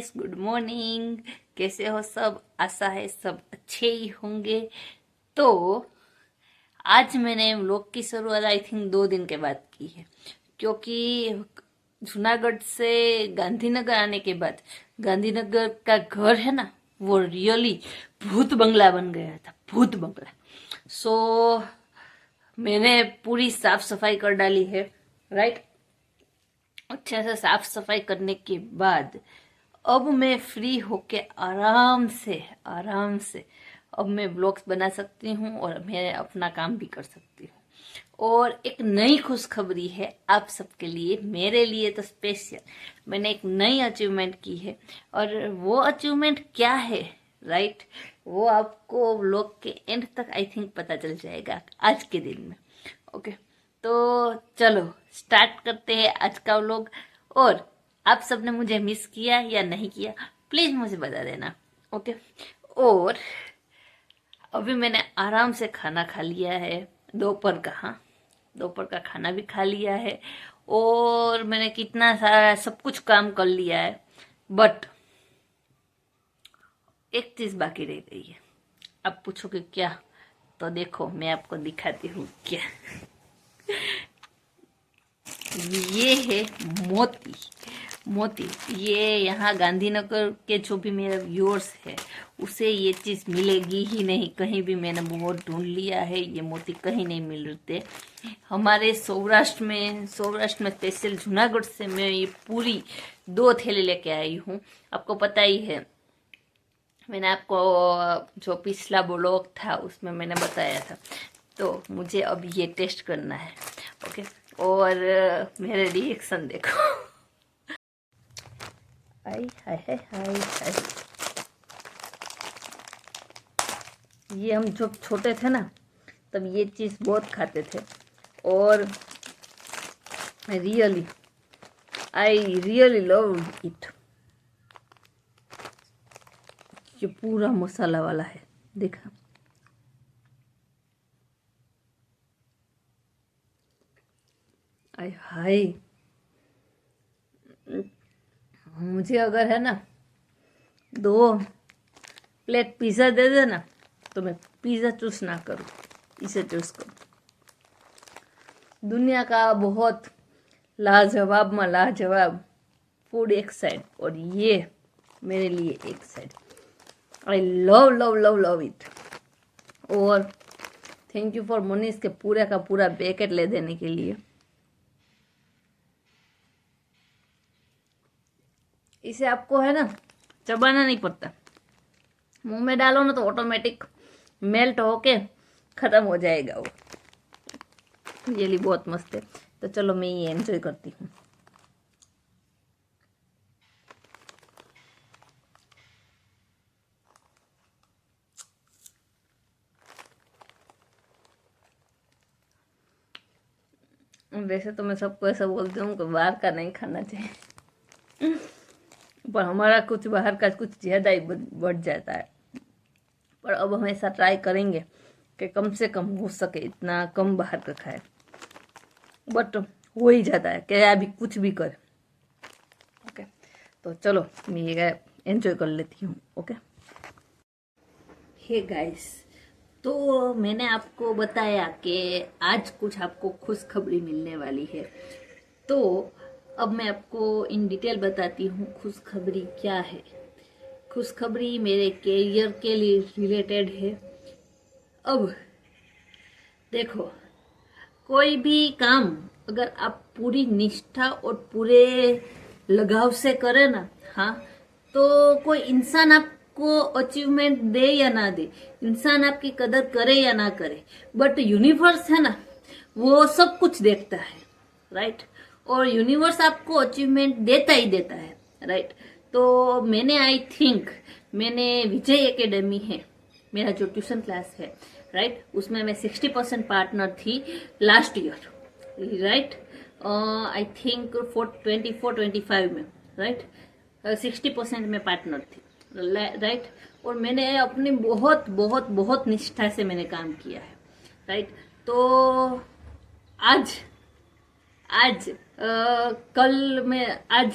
Guys, good morning. कैसे हो सब? आशा है सब अच्छे ही होंगे। तो आज मैंने व्लॉग की शुरुआत आई थिंक 2 दिन के बाद की है, क्योंकि जूनागढ़ से गांधीनगर आने के बाद गांधीनगर का घर है ना, वो रियली भूत बंगला बन गया था, भूत बंगला। सो मैंने पूरी साफ सफाई कर डाली है, राइट। अच्छे से साफ सफाई करने के बाद अब मैं फ्री होके आराम से अब मैं व्लॉग्स बना सकती हूँ और मैं अपना काम भी कर सकती हूँ। और एक नई खुशखबरी है आप सबके लिए, मेरे लिए तो स्पेशल। मैंने एक नई अचीवमेंट की है, और वो अचीवमेंट क्या है, राइट, वो आपको व्लॉग के एंड तक आई थिंक पता चल जाएगा आज के दिन में। ओके, तो चलो स्टार्ट करते हैं आज का व्लॉग। और आप सबने मुझे मिस किया या नहीं किया, प्लीज मुझे बता देना। ओके, और अभी मैंने आराम से खाना खा लिया है, दोपहर का। हाँ, दोपहर का खाना भी खा लिया है, और मैंने कितना सारा सब कुछ काम कर लिया है। बट एक चीज बाकी रह गई है। आप पूछोगे क्या? तो देखो मैं आपको दिखाती हूँ क्या। ये है मोती। मोती, ये यहाँ गांधीनगर के जो भी मेरे व्यूअर्स है उसे ये चीज मिलेगी ही नहीं कहीं भी। मैंने बहुत ढूंढ लिया है, ये मोती कहीं नहीं मिलते हमारे सौराष्ट्र में स्पेशल जूनागढ़ से मैं ये पूरी 2 थैली लेके आई हूँ। आपको पता ही है, मैंने आपको जो पिछला ब्लॉग था उसमें मैंने बताया था। तो मुझे अब ये टेस्ट करना है। ओके, और मेरे रिएक्शन देखो। हाय हाय हाय हाय हाय। ये हम जब छोटे थे ना, तब ये चीज़ बहुत खाते थे, और really I really love it. ये पूरा मसाला वाला है, देखा। आय हाय, मुझे अगर है ना 2 प्लेट पिज़्ज़ा दे देना तो मैं पिज़्ज़ा चूज ना करूँ, इसे चूज करूँ। दुनिया का बहुत लाजवाब में लाजवाब फूड एक साइड, और ये मेरे लिए एक side. I love love love love it. और थैंक यू फॉर मनीष के पूरे का पूरा पैकेट ले देने के लिए। इसे आपको है ना चबाना नहीं पड़ता, मुंह में डालो ना तो ऑटोमेटिक मेल्ट होके खत्म हो जाएगा वो। रियली बहुत मस्त है। तो चलो मैं ये एंजॉय करती हूँ। वैसे तो मैं सबको ऐसा बोलती हूँ कि बाहर का नहीं खाना चाहिए, पर हमारा कुछ बाहर का कुछ ज़्यादा ही बढ़ जाता है। पर अब हम ऐसा ट्राई करेंगे कि कम से कम हो सके इतना कम बाहर का खाए, बट हो ही जाता है क्या अभी कुछ भी करे। ओके, तो चलो मैं ये एंजॉय कर लेती हूँ। ओके, हे गाइस, तो मैंने आपको बताया कि आज कुछ आपको खुशखबरी मिलने वाली है। तो अब मैं आपको इन डिटेल बताती हूँ खुशखबरी क्या है। खुशखबरी मेरे कैरियर के लिए रिलेटेड है। अब देखो, कोई भी काम अगर आप पूरी निष्ठा और पूरे लगाव से करें ना, हाँ, तो कोई इंसान आपको अचीवमेंट दे या ना दे, इंसान आपकी कदर करे या ना करे, बट यूनिवर्स है ना, वो सब कुछ देखता है, राइट। और यूनिवर्स आपको अचीवमेंट देता ही देता है, राइट। तो मैंने आई थिंक मैंने विजय एकेडमी है मेरा जो ट्यूशन क्लास है, राइट, उसमें मैं 60% पार्टनर थी last year, right. I think 24-25 में, राइट, 60% में पार्टनर थी, राइट। और मैंने अपनी बहुत बहुत बहुत निष्ठा से मैंने काम किया है, राइट। तो आज आज कल में आज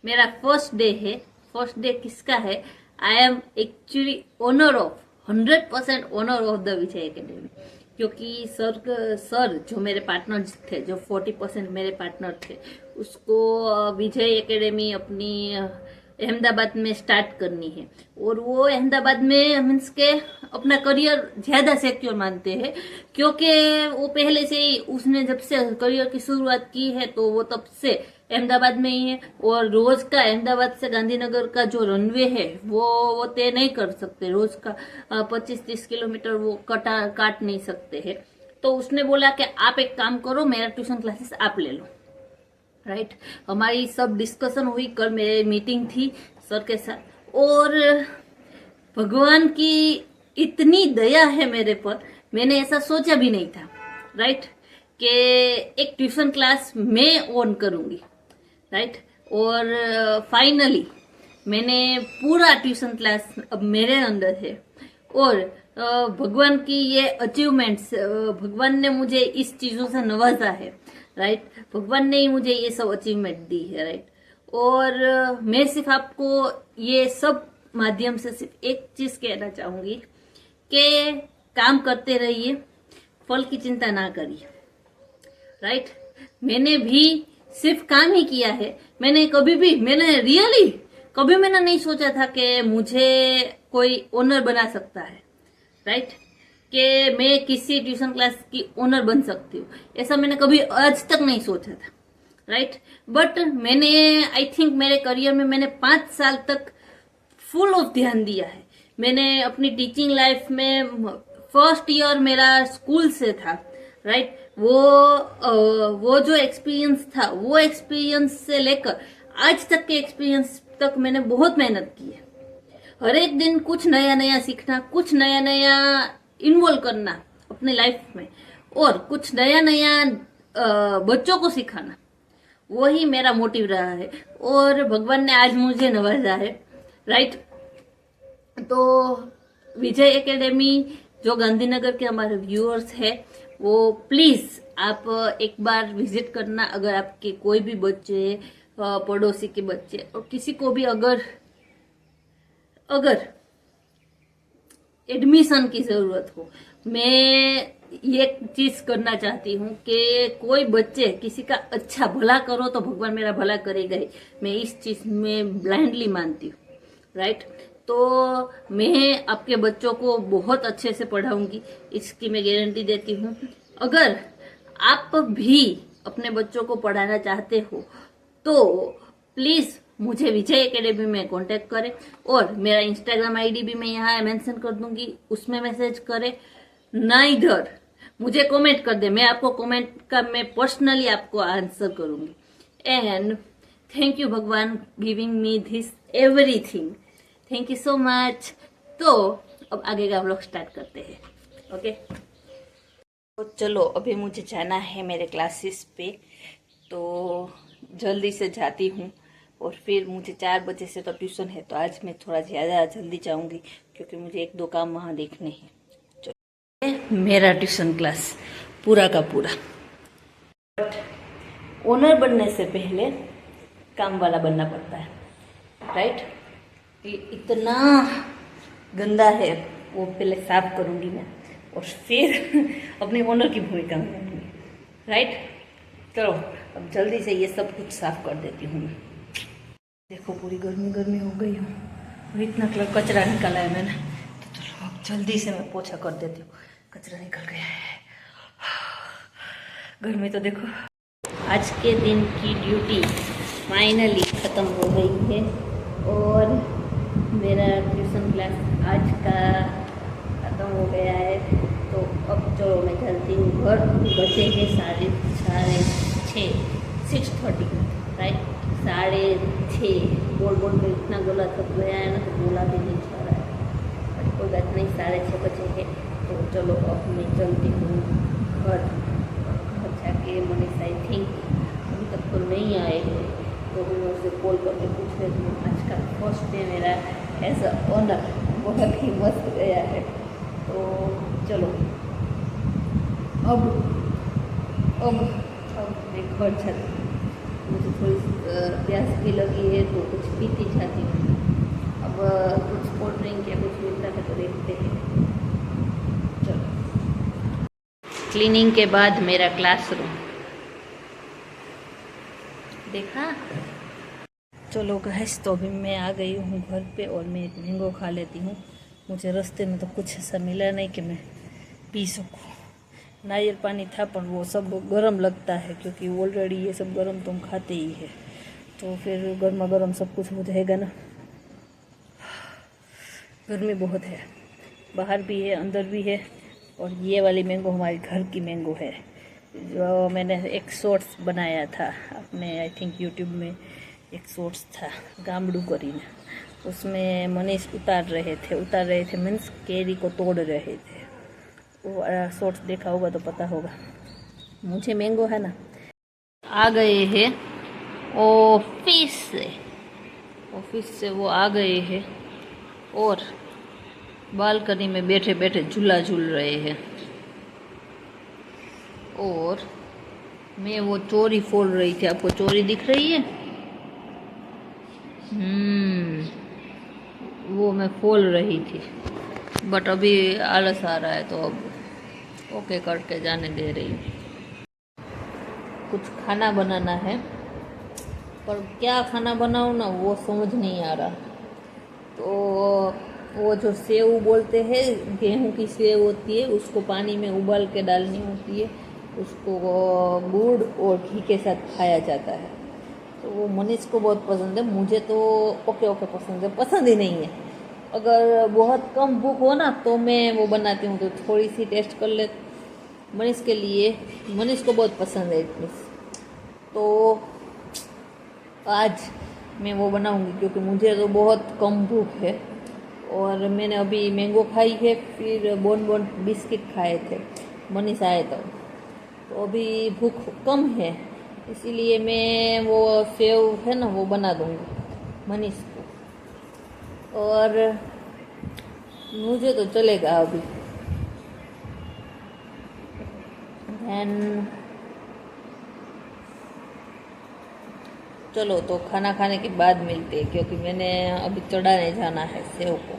मेरा फर्स्ट डे है फर्स्ट डे किसका है? I am actually owner of 100% owner of the Vijay academy, क्योंकि सर जो मेरे पार्टनर थे, जो 40% मेरे पार्टनर थे, उसको विजय एकेडमी अपनी अहमदाबाद में स्टार्ट करनी है, और वो अहमदाबाद में मीन्स के अपना करियर ज्यादा सिक्योर मानते हैं, क्योंकि वो पहले से ही उसने जब से करियर की शुरुआत की है तो वो तब से अहमदाबाद में ही है, और रोज का अहमदाबाद से गांधीनगर का जो रनवे है वो तय नहीं कर सकते, रोज का 25-30 किलोमीटर वो काट नहीं सकते हैं। तो उसने बोला कि आप एक काम करो, मेरा ट्यूशन क्लासेस आप ले लो, राइट। हमारी सब डिस्कशन हुई, कल मेरे मीटिंग थी सर के साथ, और भगवान की इतनी दया है मेरे पर, मैंने ऐसा सोचा भी नहीं था, राइट, कि एक ट्यूशन क्लास मैं ओन करूंगी, राइट। और फाइनली मैंने पूरा ट्यूशन क्लास अब मेरे अंदर है, और भगवान की ये अचीवमेंट्स, भगवान ने मुझे इस चीजों से नवाजा है, राइट। भगवान ने ही मुझे ये सब अचीवमेंट दी है, राइट। और मैं सिर्फ आपको ये सब माध्यम से सिर्फ एक चीज कहना चाहूंगी कि काम करते रहिए, फल की चिंता ना करिए, राइट। मैंने भी सिर्फ काम ही किया है, मैंने कभी मैंने नहीं सोचा था कि मुझे कोई ओनर बना सकता है, राइट, कि मैं किसी ट्यूशन क्लास की ओनर बन सकती हूँ, ऐसा मैंने कभी आज तक नहीं सोचा था, राइट। बट मैंने आई थिंक मेरे करियर में मैंने 5 साल तक फुल ऑफ ध्यान दिया है। मैंने अपनी टीचिंग लाइफ में फर्स्ट ईयर मेरा स्कूल से था, राइट। वो जो एक्सपीरियंस था, वो एक्सपीरियंस से लेकर आज तक के एक्सपीरियंस तक मैंने बहुत मेहनत की है। हर एक दिन कुछ नया नया सीखना, कुछ नया नया इन्वॉल्व करना अपने लाइफ में, और कुछ नया नया बच्चों को सिखाना, वही मेरा मोटिव रहा है, और भगवान ने आज मुझे नवाजा है, राइट। तो विजय एकेडमी जो गांधीनगर के हमारे व्यूअर्स है, वो प्लीज आप एक बार विजिट करना। अगर आपके कोई भी बच्चे, पड़ोसी के बच्चे, और किसी को भी अगर एडमिशन की जरूरत हो, मैं ये चीज करना चाहती हूँ कि कोई बच्चे किसी का अच्छा भला करो तो भगवान मेरा भला करेगा ही, मैं इस चीज में ब्लाइंडली मानती हूँ, राइट। तो मैं आपके बच्चों को बहुत अच्छे से पढ़ाऊंगी, इसकी मैं गारंटी देती हूँ। अगर आप भी अपने बच्चों को पढ़ाना चाहते हो तो प्लीज मुझे विजय एकेडमी में कांटेक्ट करें, और मेरा इंस्टाग्राम आईडी भी मैं यहाँ मेंशन कर दूंगी, उसमें मैसेज करें, ना इधर मुझे कमेंट कर दे, मैं आपको कमेंट का मैं पर्सनली आपको आंसर करूंगी। एंड थैंक यू भगवान giving me this everything, thank you so much. तो अब आगे का व्लॉग स्टार्ट करते हैं, ओके। तो चलो अभी मुझे जाना है मेरे क्लासेस पे, तो जल्दी से जाती हूँ, और फिर मुझे 4 बजे से तो ट्यूशन है, तो आज मैं थोड़ा ज़्यादा जल्दी जाऊँगी क्योंकि मुझे 1-2 काम वहाँ देखने हैं। चलो, मेरा ट्यूशन क्लास पूरा का पूरा, बट ओनर बनने से पहले काम वाला बनना पड़ता है, राइट। इतना गंदा है, वो पहले साफ करूँगी मैं, और फिर अपने ओनर की भूमिका में लूँगी, राइट। चलो अब जल्दी से ये सब कुछ साफ कर देती हूँ मैं। देखो पूरी गर्मी हो गई हूँ, और इतना कचरा निकाला है मैंने, तो चलो अब जल्दी से मैं पोछा कर देती हूँ, कचरा निकल गया है। गर्मी तो देखो। आज के दिन की ड्यूटी फाइनली ख़त्म हो गई है, और मेरा ट्यूशन क्लास आज का ख़त्म हो गया है। तो अब चलो मैं चलती हूँ घर, बचे हैं 6:30, 6:30, राइट, 6:30। बोल में इतना गला थक गया है ना, तो बोला भी नहीं जा रहा है, बट कोई बात नहीं, 6:30 बजे है। तो चलो अब मैं चलती हूँ घर जाके। मनीष आई थिंक अभी तक तो नहीं आए हैं, तो मैं उससे कॉल करके पूछ लेती हूँ। आज का फर्स्ट डे मेरा एज अ ओनर बहुत ही मस्त गया है। तो चलो अब मैं घर जाती हूँ। मुझे थोड़ी प्यास भी लगी है तो कुछ पीती जाती हूँ। अब कुछ कोल्ड ड्रिंक या कुछ मिलता है तो देखते हैं। चलो, क्लीनिंग के बाद मेरा क्लासरूम देखा। चलो गाइस, तो अभी मैं आ गई हूँ घर पे और मैं एक मैंगो खा लेती हूँ। मुझे रास्ते में तो कुछ ऐसा मिला नहीं कि मैं पी सकूँ। नारियल पानी था पर वो सब गर्म लगता है, क्योंकि ऑलरेडी ये सब गर्म तुम खाते ही है, तो फिर गर्मा गर्म सब कुछ हो जाएगा ना। गर्मी बहुत है, बाहर भी है अंदर भी है। और ये वाली मैंगो हमारे घर की मैंगो है, जो मैंने एक शॉर्ट्स बनाया था अपने, आई थिंक यूट्यूब में एक शॉर्ट्स था गामड़ू करीने, उसमें मनीष उतार रहे थे मीन्स केरी को तोड़ रहे थे। वो शॉर्ट्स देखा होगा तो पता होगा। मुझे मैंगो है ना। आ गए हैं ऑफिस से वो आ गए हैं और बालकनी में बैठे बैठे झूला झूल रहे हैं। और मैं वो चोरी फोड़ रही थी, आपको चोरी दिख रही है? वो मैं फोल रही थी, बट अभी आलस आ रहा है तो अब ओके करके जाने दे रही हूँ। कुछ खाना बनाना है, पर क्या खाना बनाऊँ ना वो समझ नहीं आ रहा। तो वो जो सेव बोलते हैं, गेहूं की सेव होती है, उसको पानी में उबाल के डालनी होती है, उसको गुड़ और घी के साथ खाया जाता है। तो वो मनीष को बहुत पसंद है, मुझे तो ओके पसंद है, पसंद ही नहीं है। अगर बहुत कम भूख हो ना तो मैं वो बनाती हूँ, तो थोड़ी सी टेस्ट कर ले मनीष के लिए। मनीष को बहुत पसंद है इतनी, तो आज मैं वो बनाऊंगी, क्योंकि मुझे तो बहुत कम भूख है। और मैंने अभी मैंगो खाई है, फिर बोन बिस्किट खाए थे मनीष आए तो अभी भूख कम है, इसीलिए मैं वो सेव है ना वो बना दूंगी मनीष को। और मुझे तो चलेगा अभी। देन चलो, तो खाना खाने के बाद मिलते हैं, क्योंकि मैंने अभी चढ़ाने जाना है सेव को।